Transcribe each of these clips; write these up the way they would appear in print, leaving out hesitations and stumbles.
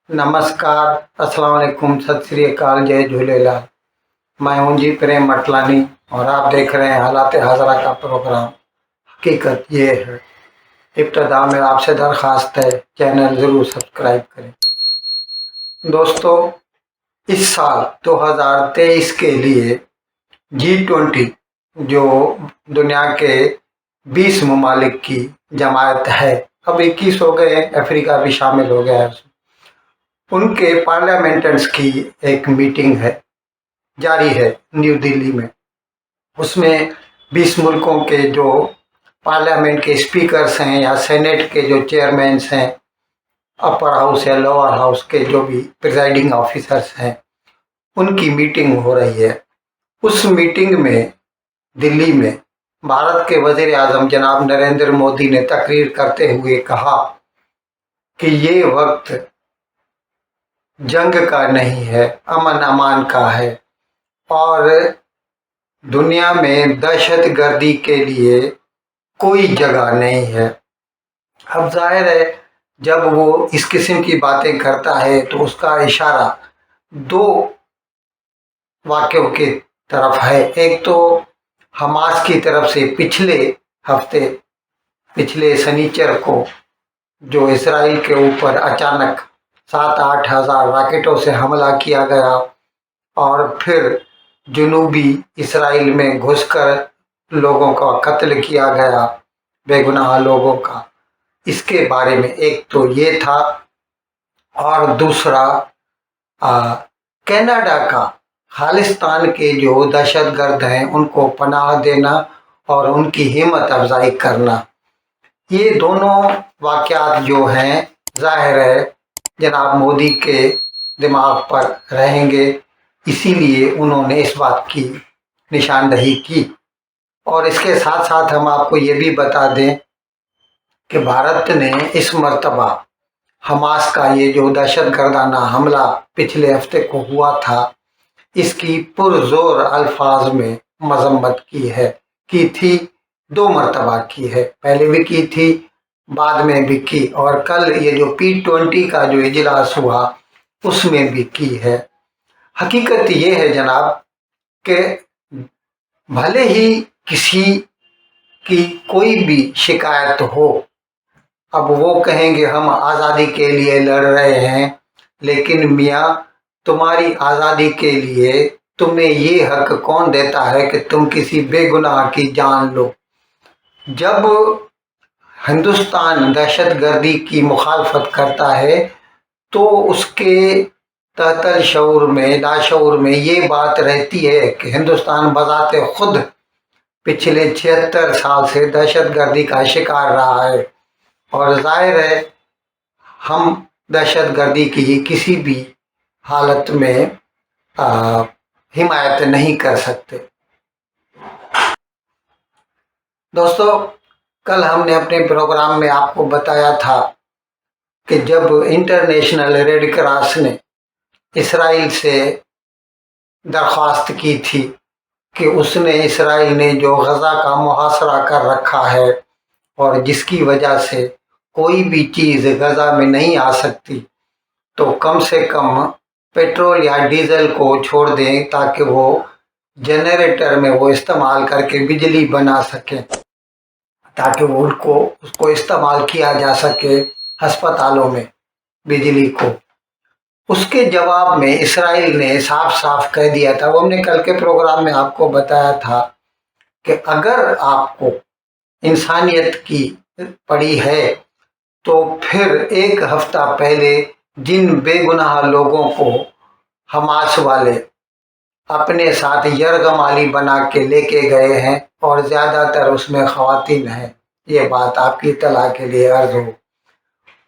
नमस्कार, अस्सलाम वालेकुम, सत श्री अकाल, जय झूलेलाल। मैं हूं जी प्रेम मटलानी और आप देख रहे हैं हालात हाजरा का प्रोग्राम। हकीकत ये है, इब्तदा में आपसे दरख्वास्त है चैनल ज़रूर सब्सक्राइब करें। दोस्तों, इस साल 2023 के लिए G20 जो दुनिया के 20 ममालिक की जमायत है, अब 21 हो गए हैं, अफ्रीका भी शामिल हो गया है। उनके पार्लियामेंटर्स की एक मीटिंग है, जारी है न्यू दिल्ली में। उसमें 20 मुल्कों के जो पार्लियामेंट के स्पीकर्स हैं या सेनेट के जो चेयरमैन्स हैं, अपर हाउस या लोअर हाउस के जो भी प्रिजाइडिंग ऑफिसर्स हैं, उनकी मीटिंग हो रही है। उस मीटिंग में दिल्ली में भारत के वजीर आजम जनाब नरेंद्र मोदी ने तकरीर करते हुए कहा कि ये वक्त जंग का नहीं है, अमन अमान का है और दुनिया में दहशत गर्दी के लिए कोई जगह नहीं है। अब जाहिर है, जब वो इस किस्म की बातें करता है तो उसका इशारा दो वाक़यों की तरफ है। एक तो हमास की तरफ से पिछले शनिचर को जो इसराइल के ऊपर अचानक 7-8 हज़ार रॉकेटों से हमला किया गया और फिर जनूबी इसराइल में घुसकर लोगों का कत्ल किया गया, बेगुनाह लोगों का, इसके बारे में एक तो ये था। और दूसरा कनाडा का खालिस्तान के जो दहशतगर्द हैं उनको पनाह देना और उनकी हिम्मत अफजाई करना। ये दोनों वाक़यात जो हैं, जाहिर है जनाब मोदी के दिमाग पर रहेंगे, इसीलिए उन्होंने इस बात की निशानदही की। और इसके साथ साथ हम आपको ये भी बता दें कि भारत ने इस मर्तबा हमास का ये जो दहशतगर्दाना हमला पिछले हफ्ते को हुआ था, इसकी पुरजोर अल्फाज में मजम्मत की थी। 2 मर्तबा की है, पहले भी की थी, बाद में भी की, और कल ये जो P20 का जो इजलास हुआ उसमें भी की है। हकीकत ये है जनाब कि भले ही किसी की कोई भी शिकायत हो, अब वो कहेंगे हम आज़ादी के लिए लड़ रहे हैं, लेकिन मियाँ तुम्हारी आज़ादी के लिए तुम्हें ये हक कौन देता है कि तुम किसी बेगुनाह की जान लो। जब हिंदुस्तान दहशतगर्दी की मुखालफत करता है तो उसके तहतल शऊर में, लाशऊर में ये बात रहती है कि हिंदुस्तान बज़ाते खुद पिछले 76 साल से दहशतगर्दी का शिकार रहा है और जाहिर है हम दहशतगर्दी की किसी भी हालत में हिमायत नहीं कर सकते। दोस्तों, कल हमने अपने प्रोग्राम में आपको बताया था कि जब इंटरनेशनल रेड क्रॉस ने इसराइल से दरख्वास्त की थी कि इसराइल ने जो गज़ा का मुहासरा कर रखा है और जिसकी वजह से कोई भी चीज़ गज़ा में नहीं आ सकती, तो कम से कम पेट्रोल या डीजल को छोड़ दें ताकि वो जनरेटर में वो इस्तेमाल करके बिजली बना सकें, ताकि वो उसको इस्तेमाल किया जा सके अस्पतालों में बिजली को। उसके जवाब में इसराइल ने साफ साफ कह दिया था, वो हमने कल के प्रोग्राम में आपको बताया था कि अगर आपको इंसानियत की पड़ी है तो फिर 1 हफ्ता पहले जिन बेगुनाह लोगों को हमास वाले अपने साथ यरगमाली बना के लेके गए हैं और ज़्यादातर उसमें ख़वातीन हैं, ये बात आपकी इत्तला के लिए अर्ज हो,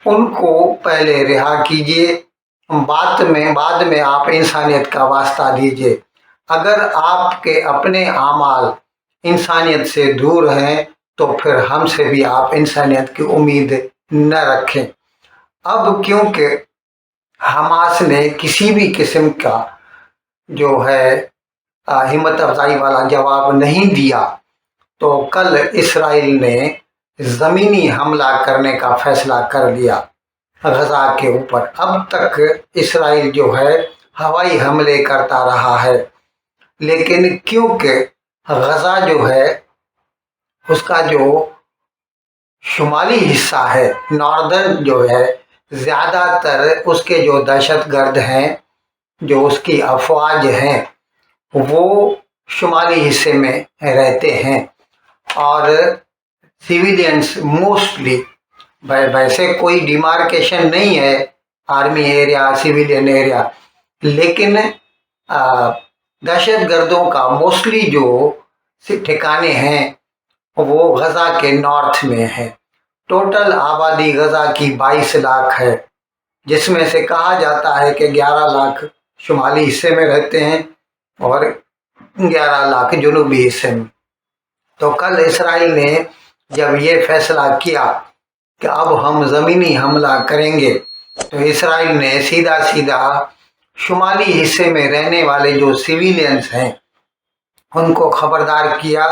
उनको पहले रिहा कीजिए, बाद में आप इंसानियत का वास्ता दीजिए। अगर आपके अपने आमाल इंसानियत से दूर हैं तो फिर हमसे भी आप इंसानियत की उम्मीद न रखें। अब क्योंकि हमास ने किसी भी किस्म का जो है हिम्मत अफजाई वाला जवाब नहीं दिया, तो कल इसराइल ने ज़मीनी हमला करने का फैसला कर लिया। गजा के ऊपर। अब तक इसराइल जो है हवाई हमले करता रहा है, लेकिन क्योंकि गजा जो है उसका जो शुमाली हिस्सा है, नॉर्दर्न जो है, ज़्यादातर उसके जो दहशतगर्द हैं, जो उसकी अफवाज हैं, वो शुमाली हिस्से में रहते हैं। और सिविलियंस मोस्टली, वैसे कोई डिमार्केशन नहीं है आर्मी एरिया सिविलियन एरिया, लेकिन दहशतगर्दों का मोस्टली जो ठिकाने हैं वो गजा के नॉर्थ में है। टोटल आबादी गजा की 22 लाख है, जिसमें से कहा जाता है कि 11 लाख शुमाली हिस्से में रहते हैं और 11 लाख जुनूबी हिस्से में। तो कल इसराइल ने जब ये फैसला किया कि अब हम ज़मीनी हमला करेंगे, तो इसराइल ने सीधा सीधा शुमाली हिस्से में रहने वाले जो सिविलियंस हैं उनको खबरदार किया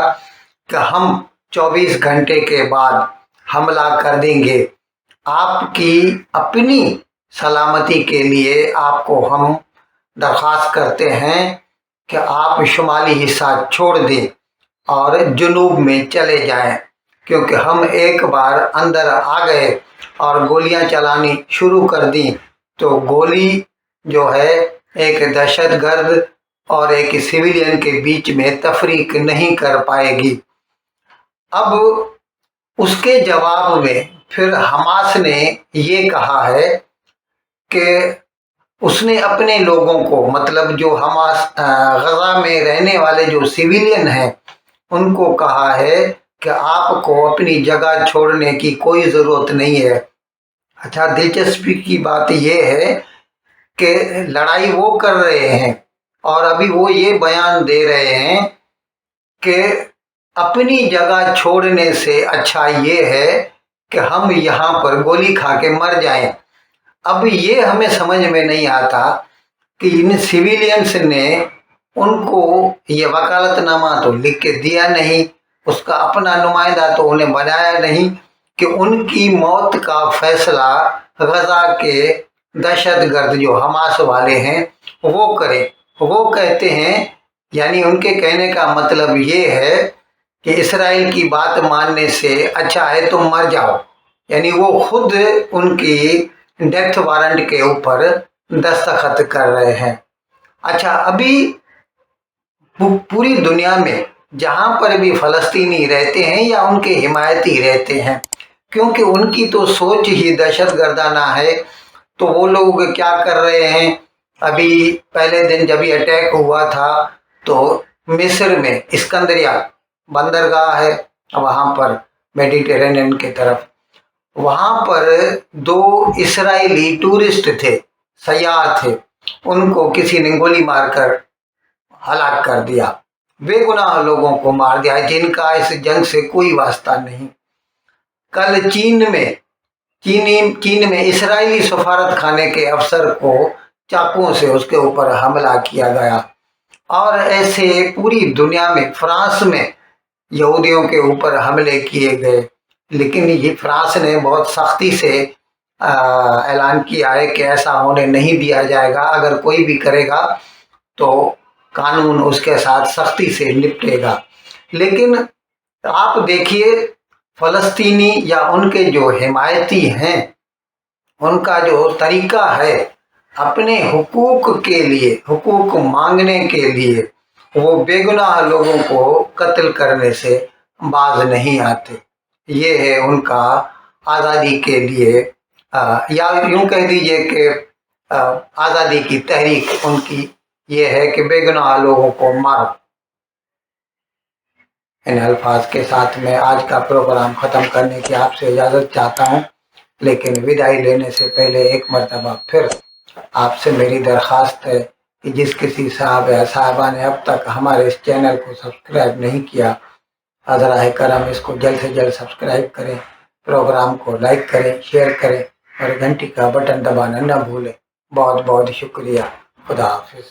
कि हम 24 घंटे के बाद हमला कर देंगे। आपकी अपनी सलामती के लिए आपको हम दरख्वास्त करते हैं कि आप शुमाली हिस्सा छोड़ दें और जुनूब में चले जाएं, क्योंकि हम एक बार अंदर आ गए और गोलियां चलानी शुरू कर दी तो गोली जो है एक दहशतगर्द और एक सिविलियन के बीच में तफरीक नहीं कर पाएगी। अब उसके जवाब में फिर हमास ने ये कहा है कि उसने अपने लोगों को, मतलब जो हमास गजा में रहने वाले जो सिविलियन हैं, उनको कहा है कि आपको अपनी जगह छोड़ने की कोई ज़रूरत नहीं है। अच्छा, दिलचस्पी की बात यह है कि लड़ाई वो कर रहे हैं और अभी वो ये बयान दे रहे हैं कि अपनी जगह छोड़ने से अच्छा ये है कि हम यहाँ पर गोली खा के मर जाएं। अब ये हमें समझ में नहीं आता कि इन सिविलियंस ने उनको ये वकालतनामा तो लिख के दिया नहीं, उसका अपना नुमाइंदा तो उन्हें बनाया नहीं कि उनकी मौत का फैसला गजा के दहशतगर्द जो हमास वाले हैं वो करें। वो कहते हैं, यानी उनके कहने का मतलब ये है कि इसराइल की बात मानने से अच्छा है तुम मर जाओ, यानी वो खुद उनकी डेथ वारंट के ऊपर दस्तखत कर रहे हैं। अच्छा, अभी पूरी दुनिया में जहाँ पर भी फ़लस्तीनी रहते हैं या उनके हिमायती रहते हैं, क्योंकि उनकी तो सोच ही दहशतगर्दाना है, तो वो लोग क्या कर रहे हैं, अभी पहले दिन जब ये अटैक हुआ था तो मिस्र में इस्कंदरिया बंदरगाह है वहाँ पर मेडिटेरेनियन की तरफ, वहाँ पर 2 इसराइली टूरिस्ट थे, सयाह थे, उनको किसी ने गोली मारकर हलाक कर दिया। बेगुनाह लोगों को मार दिया जिनका इस जंग से कोई वास्ता नहीं। कल चीन में इसराइली सफारत खाने के अफसर को चाकुओं से उसके ऊपर हमला किया गया। और ऐसे पूरी दुनिया में, फ्रांस में यहूदियों के ऊपर हमले किए गए, लेकिन ये फ्रांस ने बहुत सख्ती से ऐलान किया है कि ऐसा होने नहीं दिया जाएगा। अगर कोई भी करेगा तो कानून उसके साथ सख्ती से निपटेगा। लेकिन आप देखिए, फ़लस्तीनी या उनके जो हिमायती हैं, उनका जो तरीका है अपने हुकूक के लिए, हुकूक मांगने के लिए, वो बेगुनाह लोगों को कत्ल करने से बाज नहीं आते। ये है उनका आज़ादी के लिए या यूँ कह दीजिए कि आज़ादी की तहरीक उनकी ये है कि बेगुनाह लोगों को मारो। इन अल्फाज के साथ मैं आज का प्रोग्राम ख़त्म करने की आपसे इजाज़त चाहता हूँ, लेकिन विदाई लेने से पहले एक मरतबा फिर आपसे मेरी दरख्वास्त है कि जिस किसी साहब या साहबा ने अब तक हमारे इस चैनल को सब्सक्राइब नहीं किया, हज़राए करम इसको जल्द से जल्द सब्सक्राइब करें, प्रोग्राम को लाइक करें, शेयर करें और घंटी का बटन दबाना न भूलें। बहुत बहुत शुक्रिया। खुदा हाफिज़।